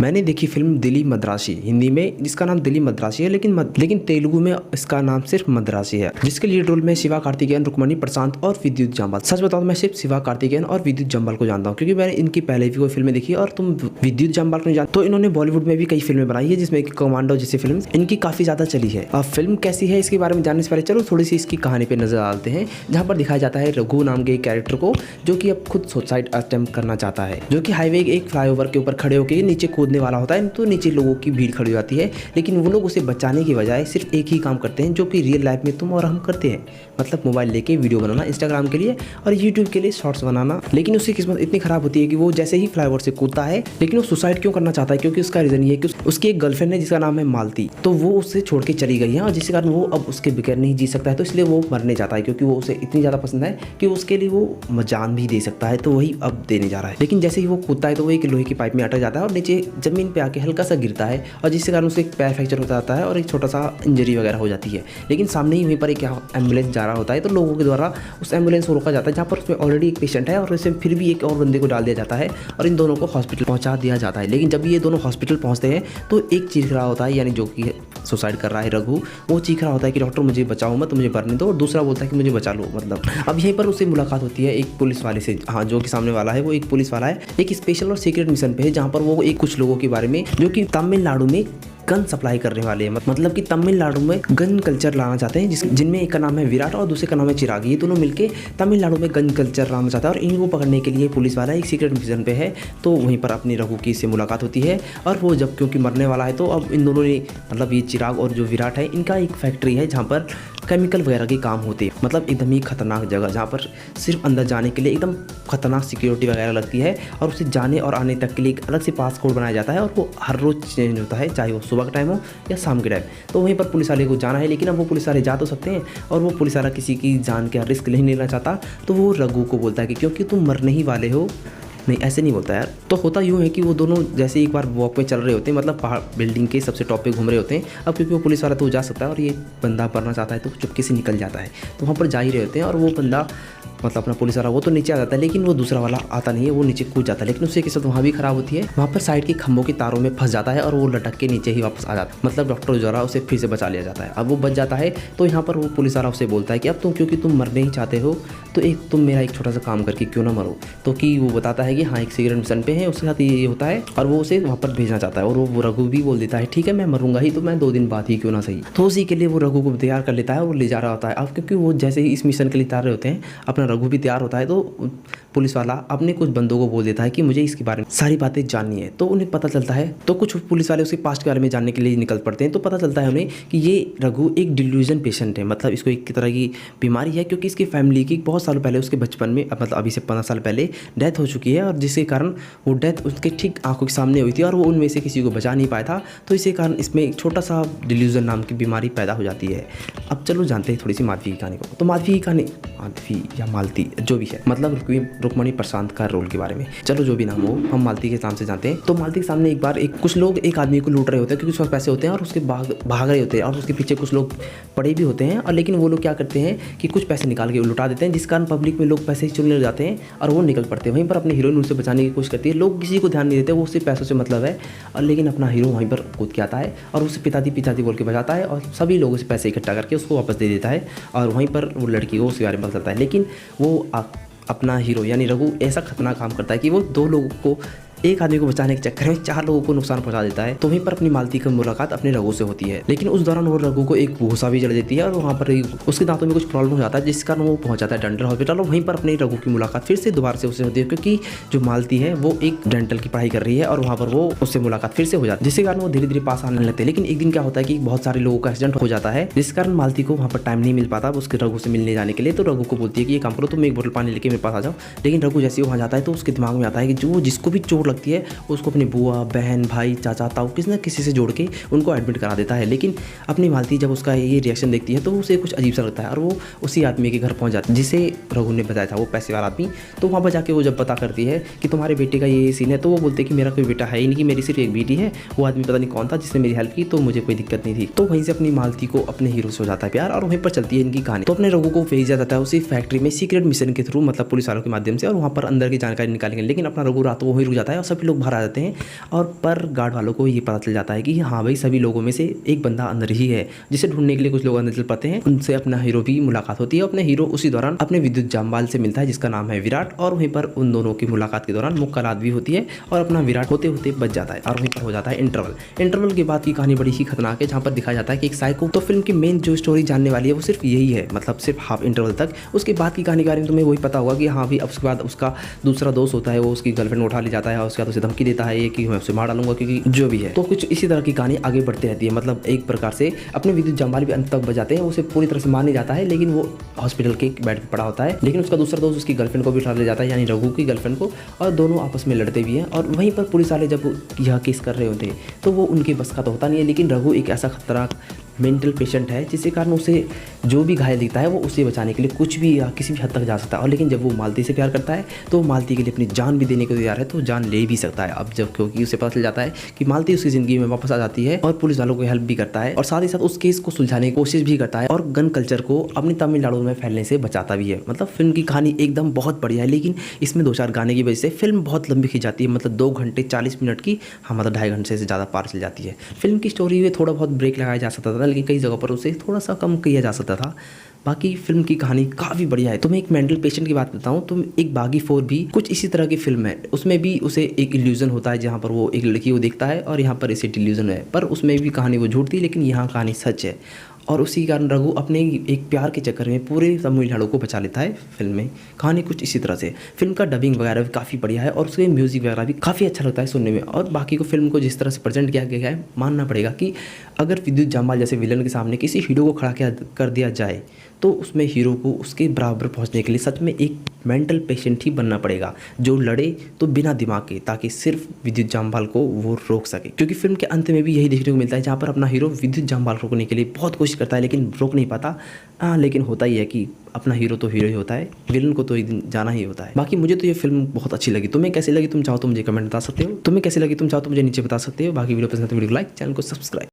मैंने देखी फिल्म दिली मद्रासी, हिंदी में जिसका नाम दिली मद्रासी है, लेकिन तेलुगु में इसका नाम सिर्फ मद्रासी है, जिसके लीड रोल में शिवा कार्तिकेयन, रुक्मणी प्रशांत और विद्युत जाम्बाल। सच बताओ मैं सिर्फ शिवा कार्तिकेयन और विद्युत जाम्बाल को जानता हूँ, क्योंकि मैंने इनकी पहले भी कोई फिल्में देखी और तुम विद्युत जाम्बाल को नहीं जानते। तो इन्होंने बॉलीवुड में भी कई फिल्में बनाई है, जिसमें कमांडो जैसी फिल्म इनकी काफी ज्यादा चली है। अब फिल्म कैसी है इसके बारे में जानने से पहले चलो थोड़ी सी इसकी कहानी पे नजर डालते हैं, जहाँ पर दिखाया जाता है रघु नाम के एक कैरेक्टर को, जो कि अब खुद सुसाइड अटेम्प्ट करना चाहता है, जो कि हाईवे एक फ्लाईओवर के ऊपर खड़े होकर नीचे कूदने वाला होता है। तो नीचे लोगों की भीड़ खड़ी हो जाती है, लेकिन वो लोग उसे बचाने की बजाय सिर्फ एक ही काम करते हैं, जो कि रियल लाइफ में तुम और हम करते हैं, मतलब मोबाइल लेके वीडियो बनाना इंस्टाग्राम के लिए और यूट्यूब के लिए शॉर्ट्स बनाना। लेकिन उसकी किस्मत इतनी खराब होती है कि वो जैसे ही फ्लाईओवर से कूदता है, लेकिन वो सुसाइड क्यों करना चाहता है, क्योंकि उसका रीजन ये है कि उसकी एक गर्लफ्रेंड है जिसका नाम है मालती, तो वो उससे छोड़ के चली गई है और जिसके कारण वो अब उसके बगैर नहीं जी सकता है। तो इसलिए वो मरने जाता है, क्योंकि वो उसे इतनी ज़्यादा पसंद है कि उसके लिए वो जान भी दे सकता है, तो वही अब देने जा रहा है। लेकिन जैसे ही वो कूदता है तो वो एक लोहे की पाइप में अटक जाता है और नीचे जमीन पे आके हल्का सा गिरता है, और जिसके कारण उसे एक पैर फ्रैक्चर हो जाता है और एक छोटा सा इंजरी वगैरह हो जाती है। लेकिन सामने ही वहीं पर एक एम्बुलेंस जा रहा होता है, तो लोगों के द्वारा उस एम्बुलेंस को रोका जाता है, जहाँ पर उसमें ऑलरेडी एक पेशेंट है और उसे फिर भी एक और बंदे को डाल दिया जाता है और इन दोनों को हॉस्पिटल पहुँचा दिया जाता है। लेकिन जब ये दोनों हॉस्पिटल पहुँचते हैं तो एक चीख रहा होता है, यानी जो कि सुसाइड कर रहा है रघु, वो चीख रहा होता है कि डॉक्टर मुझे बचाओ मत, मुझे मरने दो, और दूसरा बोलता है कि मुझे बचा लो। मतलब अब यहीं पर उसे मुलाकात होती है एक पुलिस वाले से, हाँ, जो कि सामने वाला है वो एक पुलिस वाला है, एक स्पेशल और सीक्रेट मिशन पे है, जहाँ पर वो एक कुछ लोगों के बारे में, जो कि तमिलनाडु में गन सप्लाई करने वाले हैं, मतलब कि तमिलनाडु में गन कल्चर लाना चाहते हैं, जिनमें एक का नाम है विराट और दूसरे का नाम है चिराग। ये दोनों मिलके तमिलनाडु में गन कल्चर लाना चाहता है और इनको पकड़ने के लिए पुलिस वाला एक सीक्रेट मिशन पे है। तो वहीं पर अपनी रघु की इससे मुलाकात होती है और वो जब क्योंकि मरने वाला है, तो अब इन दोनों ने, मतलब ये चिराग और जो विराट है, इनका एक फैक्ट्री है जहाँ पर केमिकल वगैरह के काम होते हैं, मतलब एकदम ही खतरनाक जगह, जहाँ पर सिर्फ अंदर जाने के लिए एकदम खतरनाक सिक्योरिटी वगैरह लगती है और उसे जाने और आने तक के लिए एक अलग से पास कोड बनाया जाता है और वो हर रोज़ चेंज होता है, चाहे वो सुबह का टाइम हो या शाम के टाइम। तो वहीं पर पुलिस वाले को जाना है, लेकिन अब वो पुलिस वाले जा तो सकते हैं और वो पुलिस वाला किसी की जान का रिस्क नहीं लेना चाहता, तो वो रघु को बोलता है कि क्योंकि तुम मरने ही वाले हो। नहीं, ऐसे नहीं बोलता यार। तो होता यूँ है कि वो दोनों जैसे एक बार वॉक में चल रहे होते हैं, मतलब पहाड़ बिल्डिंग के सबसे टॉप पे घूम रहे होते हैं। अब क्योंकि वो पुलिस वाला तो जा सकता है और ये बंदा पढ़ना चाहता है, तो चुपके से निकल जाता है। तो वहाँ पर जा ही रहे होते हैं और वो बंदा, मतलब अपना पुलिस वाला, वो तो नीचे आ जाता है, लेकिन वो दूसरा वाला आता नहीं है, वो नीचे कूद जाता है। लेकिन उससे के साथ वहाँ भी खराब होती है, वहाँ पर साइड के खंभों के तारों में फंस जाता है और वो लटक के नीचे ही वापस आ जाता है, मतलब डॉक्टर द्वारा उसे फिर से बचा लिया जाता है। अब वो बच जाता है, तो यहाँ पर वो पुलिस वाला उसे बोलता है कि अब तुम, क्योंकि तुम मरने ही चाहते हो, तो तुम मेरा एक छोटा सा काम करके क्यों ना मरो। तो कि वो बताता है कि हाँ, एक सीक्रेट मिशन पे है, उसके साथ ये होता है और वो उसे वहाँ पर भेजना चाहता है। और वो रघु भी बोल देता है ठीक है मैं मरूंगा ही, तो मैं 2 दिन बाद ही क्यों ना सही। तो उसी के लिए वो रघु को तैयार कर लेता है और ले जा रहा होता है। अब क्योंकि वो जैसे ही इस मिशन के लिए तैयार होते हैं, अपना रघु भी तैयार होता है, तो पुलिस वाला अपने कुछ बंदों को बोल देता है कि मुझे इसके बारे में सारी बातें जाननी है। तो उन्हें पता चलता है, तो कुछ पुलिस वाले उसके पास्ट के बारे में जानने के लिए निकल पड़ते हैं। तो पता चलता है उन्हें कि ये रघु एक डिल्यूजन पेशेंट है, मतलब इसको एक तरह की बीमारी है, क्योंकि इसकी फैमिली की बहुत सालों पहले, उसके बचपन में, मतलब अभी से 15 साल पहले डेथ हो चुकी है, और जिसके कारण वो डेथ उसके ठीक आंखों के सामने हुई थी और वो उनमें से किसी को बचा नहीं पाया था। तो इसी कारण इसमें एक छोटा सा डिल्यूजन नाम की बीमारी पैदा हो जाती है। अब चलो जानते हैं थोड़ी सी माधवी की कहानी को। तो माधवी की कहानी, माधवी या मालती जो भी है, मतलब रुक्मणी प्रशांत का रोल के बारे में, चलो जो भी नाम हो, हम मालती के नाम से जानते हैं। तो मालती के सामने एक बार कुछ लोग एक आदमी को लूट रहे होते हैं, क्योंकि उसके पास पैसे होते हैं और उसके भाग रहे होते हैं, और उसके पीछे कुछ लोग पड़े भी होते हैं। और लेकिन वो लोग क्या करते हैं कि कुछ पैसे निकाल के लुटा देते हैं, जिस कारण पब्लिक में लोग पैसे चुनने लग जाते हैं और वो निकल पड़ते हैं। वहीं पर अपने हीरोइन उनसे बचाने की कोशिश करती है, लोग किसी को ध्यान नहीं देते, वो उससे पैसों से मतलब है। और लेकिन अपना हीरो वहीं पर कूद के आता है और उससे पिताजी बोल के बचाता है और सभी लोगों से पैसे इकट्ठा करके उसको वापस दे देता है। और वहीं पर वो लड़की को उसके बारे में पता चलता है, लेकिन वो अपना हीरो यानी रघु ऐसा खतरनाक काम करता है कि वो 2 लोगों को, एक आदमी को बचाने के चक्कर में 4 लोगों को नुकसान पहुंचा देता है। तो वहीं पर अपनी मालती की मुलाकात अपने रघु से होती है, लेकिन उस दौरान वो रघु को एक भूसा भी जल देती है और वहाँ पर उसके दांतों में कुछ प्रॉब्लम हो जाता है, जिस कारण वो पहुंच जाता है डेंटल हॉस्पिटल। और वहीं पर अपने रघु की मुलाकात फिर से दोबारा से उससे होती है, क्योंकि जो मालती है वो एक डेंटल की पढ़ाई कर रही है और वहाँ पर वो उससे मुलाकात फिर से हो जाती है, जिसके कारण वो धीरे धीरे पास आने लगते हैं। लेकिन एक दिन क्या होता है कि बहुत सारे लोगों का एक्सीडेंट हो जाता है, जिस कारण मालती को वहाँ पर टाइम नहीं मिल पाता उसके रघु से मिलने जाने के लिए। तो रघु को बोलती है कि ये काम करो, तुम एक बोतल पानी लेके मेरे पास आ जाओ। लेकिन रघु जैसे वहाँ जाता है तो उसके दिमाग में आता है कि जो जिसको भी चोट लगती है उसको अपनी बुआ, बहन, भाई, चाचा, ताऊ किसी न किसी से जोड़ के उनको एडमिट करा देता है। लेकिन अपनी मालती जब उसका ये रिएक्शन देखती है तो उसे कुछ अजीब सा लगता है और वो उसी आदमी के घर पहुंच जाती है जिसे रघु ने बताया था, वो पैसे वाला आदमी। तो वहाँ पर जाके वो जब पता करती है कि तुम्हारे बेटे का ये सीन है, तो वो बोलते हैं कि मेरा कोई बेटा है ही नहीं, कि मेरी सिर्फ एक बेटी है। वो आदमी पता नहीं कौन था जिसने मेरी हेल्प की, तो मुझे कोई दिक्कत नहीं थी। तो वहीं से अपनी मालती को अपने हीरो से हो जाता है प्यार और वहीं पर चलती है इनकी कहानी। तो अपने रघु को भेजा जाता है उसी फैक्ट्री में सीक्रेट मिशन के थ्रू, मतलब पुलिस वालों के माध्यम से, और वहाँ पर अंदर की जानकारी निकालेंगे। लेकिन अपना रघु रात को वहीं रुक जाता है और सभी लोग बाहर आ जाते हैं। और पर गार्ड वालों को ये पता चल जाता है कि हाँ भाई सभी लोगों में से एक बंदा अंदर ही है, जिसे ढूंढने के लिए कुछ लोग अंदर चल पाते हैं। उनसे अपना हीरो भी मुलाकात होती है। अपने हीरो उसी दौरान अपने विद्युत जामवाल से मिलता है जिसका नाम है विराट, और वहीं पर उन दोनों की मुलाकात के दौरान मुलाकात भी होती है और अपना विराट होते होते बच जाता है। और वहीं पर हो जाता है इंटरवल के बाद की कहानी बड़ी ही खतरनाक है, जहाँ पर दिखाया जाता है कि एक साइको। तो फिल्म की मेन जो स्टोरी जानने वाली है वो सिर्फ यही है, मतलब सिर्फ हाफ इंटरवल तक। उसके बाद की कहानी के बारे में तुम्हें वही पता होगा कि हाँ भी अब उसके बाद उसका दूसरा दोस्त होता है, वो उसकी गर्लफ्रेंड उठा ले जाता है और उसके बाद उसे धमकी देता है कि मैं उसे मार डालूंगा, क्योंकि जो भी है। तो कुछ इसी तरह की कहानी आगे बढ़ती रहती है। मतलब एक प्रकार से अपने विद्युत जामवाल भी अंत तक बचाते हैं, उसे पूरी तरह से मार नहीं जाता है, लेकिन वो हॉस्पिटल के बेड पर पड़ा होता है। लेकिन उसका दूसरा दोस्त उसकी गर्लफ्रेंड को भी उठा ले जाता है, यानी रघु की गर्लफ्रेंड को, और दोनों आपस में लड़ते भी हैं। और वहीं पर पुलिस वाले जब यह केस कर रहे होते हैं तो वो उनके बस का तो होता नहीं है, लेकिन रघु एक ऐसा खतरनाक मेंटल पेशेंट है जिसके कारण उसे जो भी घायल दिखता है वो उसे बचाने के लिए कुछ भी या किसी भी हद तक जा सकता है। और लेकिन जब वो मालती से प्यार करता है तो वो मालती के लिए अपनी जान भी देने को तैयार है, तो जान ले भी सकता है। अब जब क्योंकि उसे पता चल जाता है कि मालती उसकी ज़िंदगी में वापस आ जाती है और पुलिस वालों को हेल्प भी करता है और साथ ही साथ उस केस को सुलझाने की कोशिश भी करता है और गन कल्चर को अपनी तमिलनाडु में फैलने से बचाता भी है। मतलब फिल्म की कहानी एकदम बहुत बढ़िया है, लेकिन इसमें 2-4 गाने की वजह से फिल्म बहुत लंबी खींच जाती है। मतलब 2 घंटे 40 मिनट की, हाँ मतलब 2.5 घंटे से ज़्यादा पार चल जाती है। फिल्म की स्टोरी में थोड़ा बहुत ब्रेक लगाया जा सकता था, लेकिन कई जगहों पर उसे थोड़ा सा कम किया जा सकता था। बाकी फिल्म की कहानी काफ़ी बढ़िया है। तुम्हें एक मेंटल पेशेंट की बात बताऊं तो एक बागी 4 भी कुछ इसी तरह की फिल्म है। उसमें भी उसे एक इल्यूजन होता है जहां पर वो एक लड़की को देखता है और यहाँ पर इसे इल्यूजन है, पर उसमें भी कहानी वो झूठ थी, लेकिन यहाँ कहानी सच है। और उसी कारण रघु अपने एक प्यार के चक्कर में पूरे तमिलनाडु को बचा लेता है। फिल्म में कहानी कुछ इसी तरह से। फिल्म का डबिंग वगैरह भी काफ़ी बढ़िया है और उसके म्यूज़िक वगैरह भी काफ़ी अच्छा लगता है सुनने में। और बाकी को फिल्म को जिस तरह से प्रेजेंट किया गया है, मानना पड़ेगा कि अगर विद्युत जामवाल जैसे विलन के सामने किसी हीरो को खड़ा कर दिया जाए तो उसमें हीरो को उसके बराबर पहुंचने के लिए सच में एक मेंटल पेशेंट ही बनना पड़ेगा, जो लड़े तो बिना दिमाग के, ताकि सिर्फ विद्युत जामवाल को वो रोक सके। क्योंकि फिल्म के अंत में भी यही देखने को मिलता है, जहाँ पर अपना हीरो विद्युत जामवाल रोकने के लिए बहुत कोशिश करता है लेकिन रोक नहीं पाता। लेकिन होता ही है कि अपना हीरो तो हीरो ही होता है, विलन को तो एक दिन जाना ही होता है। बाकी मुझे तो ये फिल्म बहुत अच्छी लगी। तुम्हें कैसी लगी तुम चाहो तो मुझे कमेंट बता सकते हो। तुम्हें कैसी लगी तुम चाहो तो मुझे नीचे बता सकते हो। बाकी वीडियो पसंद है तो वीडियो को लाइक, चैनल को सब्सक्राइब।